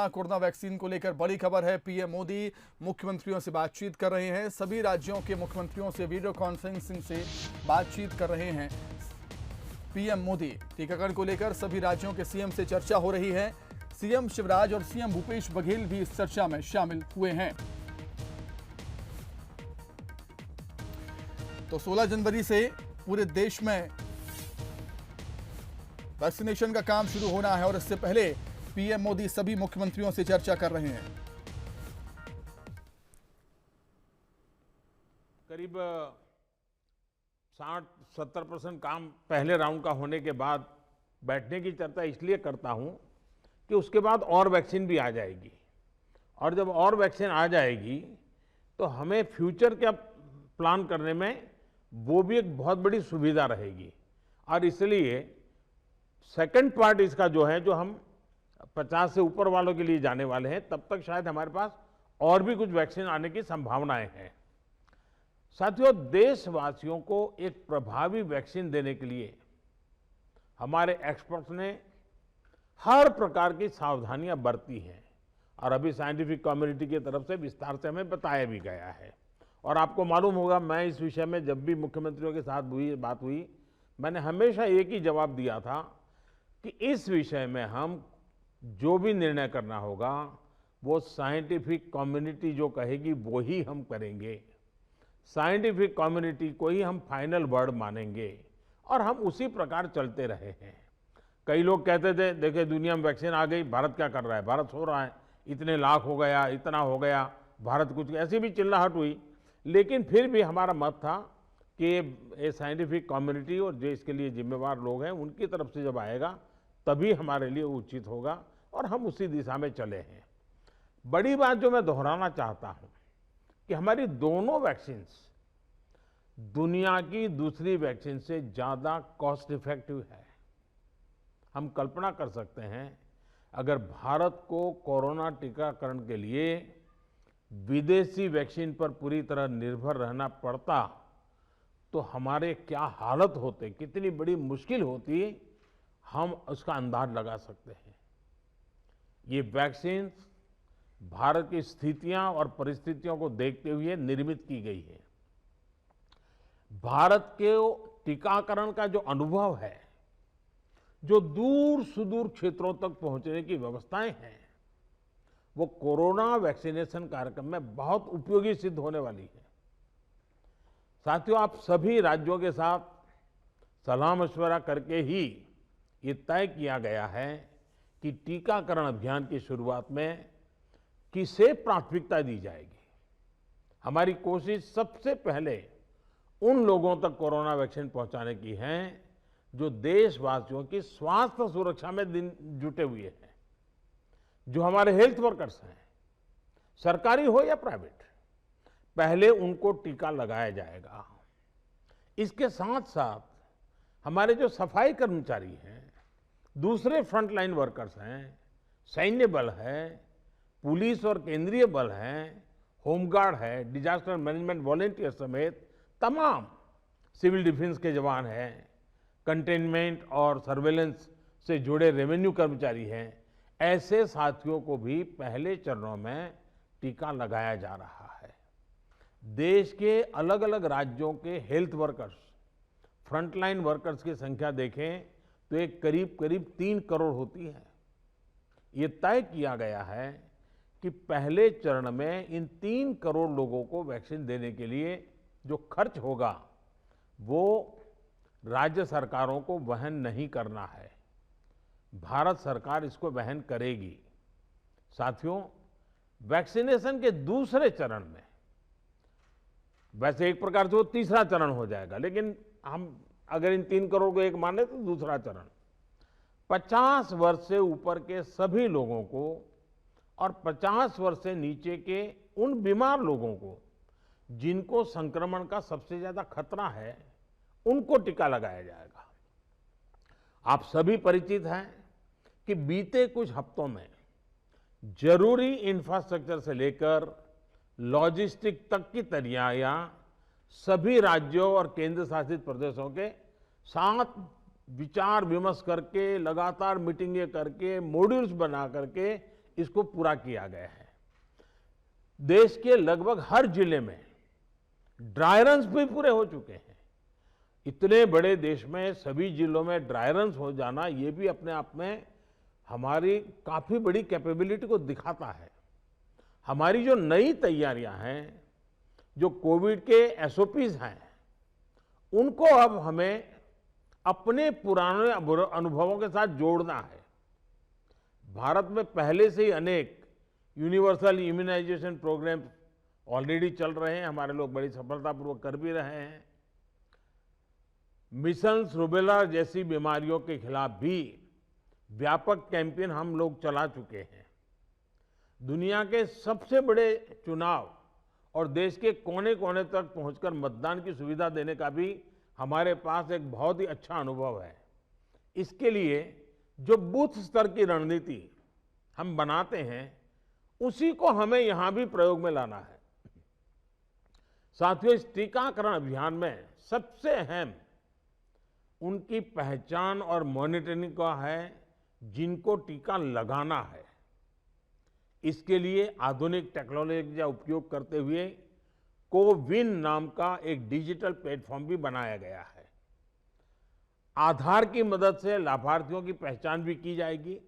Corona vaccine को लेकर बड़ी खबर है। पीएम मोदी मुख्यमंत्रियों से बातचीत कर रहे हैं। सभी राज्यों के मुख्यमंत्रियों से वीडियो कॉन्फ्रेंसिंग से बातचीत कर रहे हैं पीएम मोदी। टीकाकरण को लेकर सभी राज्यों के सीएम से चर्चा हो रही है। सीएम शिवराज और सीएम भूपेश बघेल भी इस चर्चा में शामिल हुए हैं। तो 16 जनवरी से पूरे देश में वैक्सीनेशन का काम शुरू होना है और इससे पहले पीएम मोदी सभी मुख्यमंत्रियों से चर्चा कर रहे हैं। करीब 60-70% काम पहले राउंड का होने के बाद बैठने की चर्चा इसलिए करता हूं कि उसके बाद और वैक्सीन भी आ जाएगी, और जब और वैक्सीन आ जाएगी तो हमें फ्यूचर का प्लान करने में वो भी एक बहुत बड़ी सुविधा रहेगी। और इसलिए सेकंड पार्ट इसका जो है, जो हम 50 से ऊपर वालों के लिए जाने वाले हैं, तब तक शायद हमारे पास और भी कुछ वैक्सीन आने की संभावनाएं हैं। साथियों, देशवासियों को एक प्रभावी वैक्सीन देने के लिए हमारे एक्सपर्ट्स ने हर प्रकार की सावधानियां बरती हैं और अभी साइंटिफिक कम्युनिटी की तरफ से विस्तार से हमें बताया भी गया है। और आपको मालूम होगा, मैं इस विषय में जब भी मुख्यमंत्रियों के साथ बात हुई, मैंने हमेशा एक ही जवाब दिया था कि इस विषय में हम जो भी निर्णय करना होगा वो साइंटिफिक कम्युनिटी जो कहेगी वो ही हम करेंगे। साइंटिफिक कम्युनिटी को ही हम फाइनल वर्ड मानेंगे और हम उसी प्रकार चलते रहे हैं। कई लोग कहते थे, देखिए दुनिया में वैक्सीन आ गई, भारत क्या कर रहा है, भारत सो रहा है, इतने लाख हो गया, इतना हो गया, भारत कुछ, ऐसी भी चिल्लाहट हुई। लेकिन फिर भी हमारा मत था कि ये साइंटिफिक कम्युनिटी और जो इसके लिए जिम्मेवार लोग हैं उनकी तरफ से जब आएगा तभी हमारे लिए उचित होगा, और हम उसी दिशा में चले हैं। बड़ी बात जो मैं दोहराना चाहता हूं कि हमारी दोनों वैक्सीन्स दुनिया की दूसरी वैक्सीन से ज्यादा कॉस्ट इफेक्टिव है। हम कल्पना कर सकते हैं, अगर भारत को कोरोना टीकाकरण के लिए विदेशी वैक्सीन पर पूरी तरह निर्भर रहना पड़ता तो हमारे क्या हालत होते, कितनी बड़ी मुश्किल होती, हम उसका अंदाज लगा सकते हैं। ये वैक्सीन भारत की स्थितियां और परिस्थितियों को देखते हुए निर्मित की गई है। भारत के टीकाकरण का जो अनुभव है, जो दूर सुदूर क्षेत्रों तक पहुंचने की व्यवस्थाएं हैं, वो कोरोना वैक्सीनेशन कार्यक्रम में बहुत उपयोगी सिद्ध होने वाली है। साथियों, आप सभी राज्यों के साथ सलाह मशवरा करके ही ये तय किया गया है कि टीकाकरण अभियान की शुरुआत में किसे प्राथमिकता दी जाएगी। हमारी कोशिश सबसे पहले उन लोगों तक कोरोना वैक्सीन पहुंचाने की है जो देशवासियों की स्वास्थ्य सुरक्षा में जुटे हुए हैं, जो हमारे हेल्थ वर्कर्स हैं, सरकारी हो या प्राइवेट, पहले उनको टीका लगाया जाएगा। इसके साथ साथ हमारे जो सफाई कर्मचारी हैं, दूसरे फ्रंटलाइन वर्कर्स हैं, सैन्य बल है, पुलिस और केंद्रीय बल हैं, होमगार्ड है, डिजास्टर मैनेजमेंट वॉलेंटियर समेत तमाम सिविल डिफेंस के जवान हैं, कंटेनमेंट और सर्वेलेंस से जुड़े रेवेन्यू कर्मचारी हैं, ऐसे साथियों को भी पहले चरणों में टीका लगाया जा रहा है। देश के अलग अलग राज्यों के हेल्थ वर्कर्स, फ्रंटलाइन वर्कर्स की संख्या देखें तो एक करीब 3 करोड़ होती है। ये तय किया गया है कि पहले चरण में इन 3 करोड़ लोगों को वैक्सीन देने के लिए जो खर्च होगा वो राज्य सरकारों को वहन नहीं करना है, भारत सरकार इसको वहन करेगी। साथियों, वैक्सीनेशन के दूसरे चरण में, वैसे एक प्रकार से वो तीसरा चरण हो जाएगा, लेकिन हम अगर इन 3 करोड़ को एक माने तो दूसरा चरण 50 वर्ष से ऊपर के सभी लोगों को और 50 वर्ष से नीचे के उन बीमार लोगों को जिनको संक्रमण का सबसे ज्यादा खतरा है, उनको टीका लगाया जाएगा। आप सभी परिचित हैं कि बीते कुछ हफ्तों में जरूरी इंफ्रास्ट्रक्चर से लेकर लॉजिस्टिक तक की तैयारियां सभी राज्यों और केंद्र शासित प्रदेशों के साथ विचार विमर्श करके, लगातार मीटिंगें करके, मॉड्यूल्स बना करके इसको पूरा किया गया है। देश के लगभग हर जिले में ड्राई रन्स भी पूरे हो चुके हैं। इतने बड़े देश में सभी जिलों में ड्राई रन्स हो जाना, ये भी अपने आप में हमारी काफी बड़ी कैपेबिलिटी को दिखाता है। हमारी जो नई तैयारियां हैं, जो कोविड के एसओपीज हैं, उनको अब हमें अपने पुराने अनुभवों के साथ जोड़ना है। भारत में पहले से ही अनेक यूनिवर्सल इम्यूनाइजेशन प्रोग्राम ऑलरेडी चल रहे हैं, हमारे लोग बड़ी सफलतापूर्वक कर भी रहे हैं। मिशंस रूबेला जैसी बीमारियों के खिलाफ भी व्यापक कैंपेन हम लोग चला चुके हैं। दुनिया के सबसे बड़े चुनाव और देश के कोने कोने तक पहुंचकर मतदान की सुविधा देने का भी हमारे पास एक बहुत ही अच्छा अनुभव है। इसके लिए जो बूथ स्तर की रणनीति हम बनाते हैं, उसी को हमें यहां भी प्रयोग में लाना है। साथियों, इस टीकाकरण अभियान में सबसे अहम उनकी पहचान और मॉनिटरिंग का है जिनको टीका लगाना है। इसके लिए आधुनिक टेक्नोलॉजी का उपयोग करते हुए कोविन नाम का एक डिजिटल प्लेटफॉर्म भी बनाया गया है। आधार की मदद से लाभार्थियों की पहचान भी की जाएगी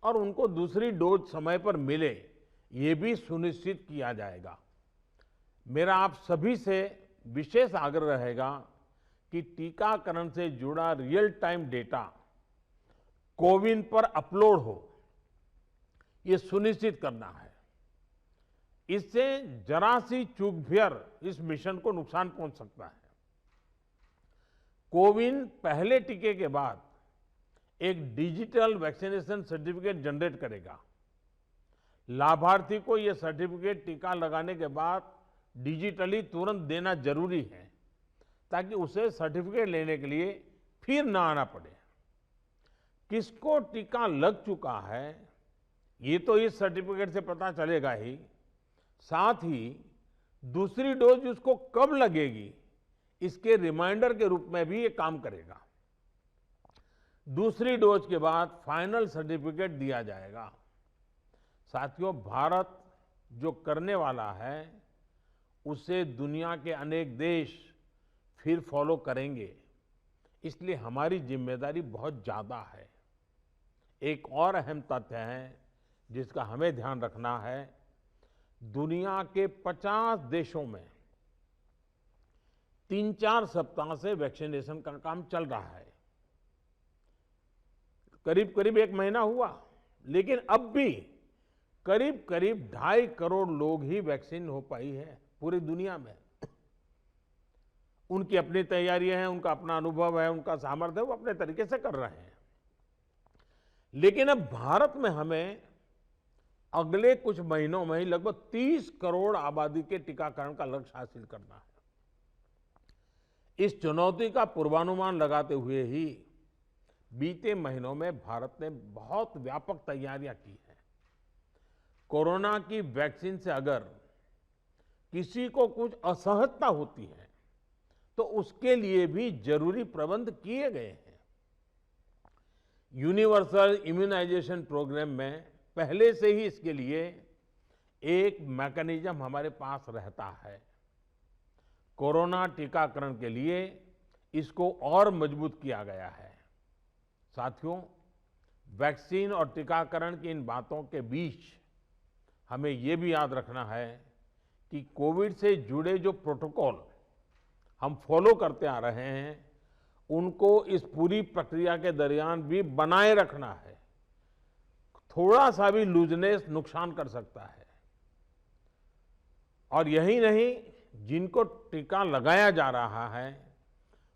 और उनको दूसरी डोज समय पर मिले, ये भी सुनिश्चित किया जाएगा। मेरा आप सभी से विशेष आग्रह रहेगा कि टीकाकरण से जुड़ा रियल टाइम डेटा कोविन पर अपलोड हो, ये सुनिश्चित करना है। इससे जरा सी चूक भी इस मिशन को नुकसान पहुंच सकता है। कोविन पहले टीके के बाद एक डिजिटल वैक्सीनेशन सर्टिफिकेट जनरेट करेगा। लाभार्थी को यह सर्टिफिकेट टीका लगाने के बाद डिजिटली तुरंत देना जरूरी है, ताकि उसे सर्टिफिकेट लेने के लिए फिर ना आना पड़े। किसको टीका लग चुका है, ये तो इस सर्टिफिकेट से पता चलेगा ही, साथ ही दूसरी डोज उसको कब लगेगी, इसके रिमाइंडर के रूप में भी ये काम करेगा। दूसरी डोज के बाद फाइनल सर्टिफिकेट दिया जाएगा। साथियों, भारत जो करने वाला है, उसे दुनिया के अनेक देश फिर फॉलो करेंगे। इसलिए हमारी जिम्मेदारी बहुत ज्यादा है। एक और अहम तथ्य है जिसका हमें ध्यान रखना है। दुनिया के 50 देशों में 3-4 सप्ताह से वैक्सीनेशन का काम चल रहा है। करीब करीब 1 महीना हुआ, लेकिन अब भी करीब करीब 2.5 करोड़ लोग ही वैक्सीन हो पाई है पूरी दुनिया में। उनकी अपनी तैयारियां हैं, उनका अपना अनुभव है, उनका सामर्थ्य है, वो अपने तरीके से कर रहे हैं। लेकिन अब भारत में हमें अगले कुछ महीनों में ही लगभग 30 करोड़ आबादी के टीकाकरण का लक्ष्य हासिल करना है। इस चुनौती का पूर्वानुमान लगाते हुए ही बीते महीनों में भारत ने बहुत व्यापक तैयारियां की हैं। कोरोना की वैक्सीन से अगर किसी को कुछ असहजता होती है, तो उसके लिए भी जरूरी प्रबंध किए गए हैं। यूनिवर्सल इम्यूनाइजेशन प्रोग्राम में पहले से ही इसके लिए एक मैकेनिज्म हमारे पास रहता है। कोरोना टीकाकरण के लिए इसको और मजबूत किया गया है। साथियों, वैक्सीन और टीकाकरण की इन बातों के बीच हमें ये भी याद रखना है कि कोविड से जुड़े जो प्रोटोकॉल हम फॉलो करते आ रहे हैं, उनको इस पूरी प्रक्रिया के दरमियान भी बनाए रखना है। थोड़ा सा भी लूजनेस नुकसान कर सकता है। और यही नहीं, जिनको टीका लगाया जा रहा है,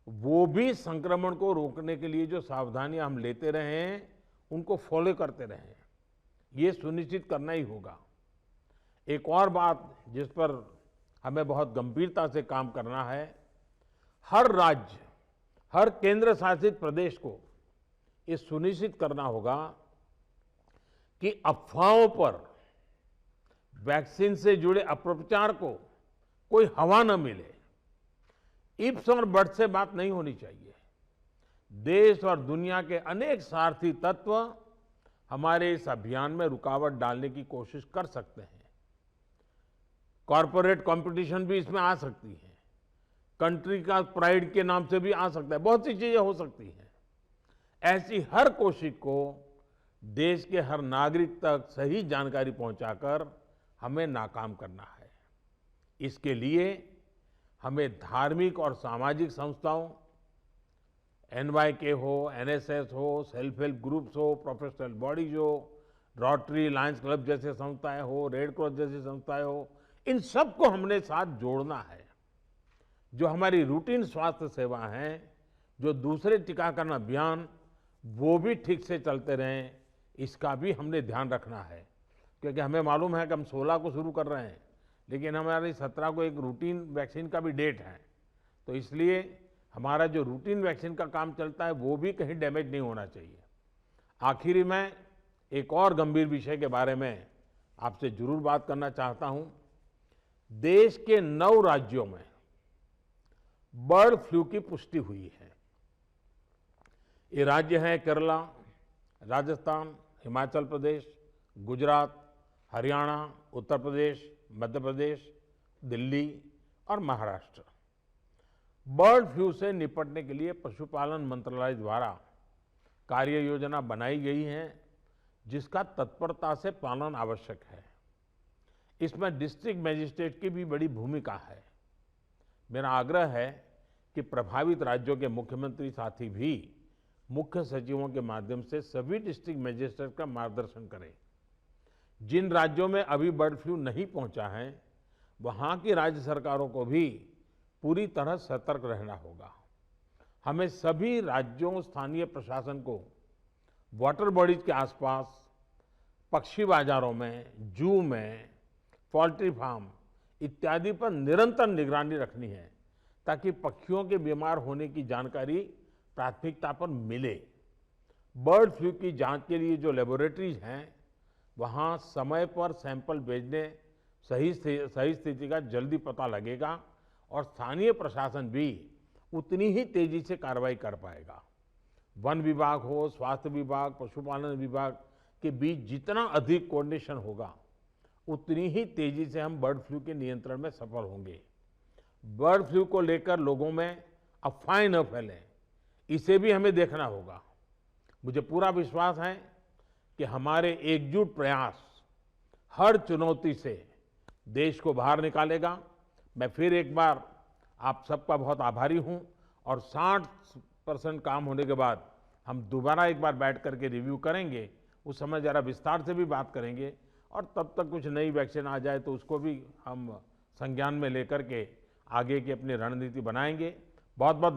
वो भी संक्रमण को रोकने के लिए जो सावधानियां हम लेते रहे हैं, उनको फॉलो करते रहे। ये सुनिश्चित करना ही होगा। एक और बात जिस पर हमें बहुत गंभीरता से काम करना है, हर राज्य, हर केंद्र शासित प्रदेश को ये सुनिश्चित करना होगा कि अफवाहों पर, वैक्सीन से जुड़े अपप्रचार को कोई हवा न मिले। इफ्स और बट्स से बात नहीं होनी चाहिए। देश और दुनिया के अनेक सारथी तत्व हमारे इस अभियान में रुकावट डालने की कोशिश कर सकते हैं। कॉरपोरेट कंपटीशन भी इसमें आ सकती है, कंट्री का प्राइड के नाम से भी आ सकता है, बहुत सी चीजें हो सकती हैं। ऐसी हर कोशिश को देश के हर नागरिक तक सही जानकारी पहुंचाकर हमें नाकाम करना है। इसके लिए हमें धार्मिक और सामाजिक संस्थाओं, NYK हो, NSS हो, सेल्फ हेल्प ग्रुप्स हो, प्रोफेशनल बॉडीज हो, रोटरी, लायंस क्लब जैसे संस्थाएं हो, रेड क्रॉस जैसी संस्थाएं हो, इन सबको हमने साथ जोड़ना है। जो हमारी रूटीन स्वास्थ्य सेवा है, जो दूसरे टीकाकरण अभियान, वो भी ठीक से चलते रहें, इसका भी हमने ध्यान रखना है। क्योंकि हमें मालूम है कि हम 16 को शुरू कर रहे हैं, लेकिन हमारी 17 को एक रूटीन वैक्सीन का भी डेट है। तो इसलिए हमारा जो रूटीन वैक्सीन का काम चलता है वो भी कहीं डैमेज नहीं होना चाहिए। आखिरी में एक और गंभीर विषय के बारे में आपसे जरूर बात करना चाहता हूं। देश के 9 राज्यों में बर्ड फ्लू की पुष्टि हुई है। ये राज्य हैं केरला, राजस्थान, हिमाचल प्रदेश, गुजरात, हरियाणा, उत्तर प्रदेश, मध्य प्रदेश, दिल्ली और महाराष्ट्र। बर्ड फ्लू से निपटने के लिए पशुपालन मंत्रालय द्वारा कार्य योजना बनाई गई है, जिसका तत्परता से पालन आवश्यक है। इसमें डिस्ट्रिक्ट मजिस्ट्रेट की भी बड़ी भूमिका है। मेरा आग्रह है कि प्रभावित राज्यों के मुख्यमंत्री साथी भी मुख्य सचिवों के माध्यम से सभी डिस्ट्रिक्ट मजिस्ट्रेट का मार्गदर्शन करें। जिन राज्यों में अभी बर्ड फ्लू नहीं पहुंचा है, वहां की राज्य सरकारों को भी पूरी तरह सतर्क रहना होगा। हमें सभी राज्यों, स्थानीय प्रशासन को वाटर बॉडीज के आसपास, पक्षी बाजारों में, जू में, पोल्ट्री फार्म इत्यादि पर निरंतर निगरानी रखनी है, ताकि पक्षियों के बीमार होने की जानकारी प्राथमिकता पर मिले। बर्ड फ्लू की जांच के लिए जो लेबोरेटरीज हैं, वहां समय पर सैंपल भेजने सही स्थिति का जल्दी पता लगेगा और स्थानीय प्रशासन भी उतनी ही तेजी से कार्रवाई कर पाएगा। वन विभाग हो, स्वास्थ्य विभाग, पशुपालन विभाग के बीच जितना अधिक कोऑर्डिनेशन होगा, उतनी ही तेजी से हम बर्ड फ्लू के नियंत्रण में सफल होंगे। बर्ड फ्लू को लेकर लोगों में अफवाहें न फैलें, इसे भी हमें देखना होगा। मुझे पूरा विश्वास है कि हमारे एकजुट प्रयास हर चुनौती से देश को बाहर निकालेगा। मैं फिर एक बार आप सबका बहुत आभारी हूं और 60% काम होने के बाद हम दोबारा एक बार बैठ करके रिव्यू करेंगे। उस समय जरा विस्तार से भी बात करेंगे और तब तक कुछ नई वैक्सीन आ जाए तो उसको भी हम संज्ञान में लेकर के आगे की अपनी रणनीति बनाएंगे। बहुत बहुत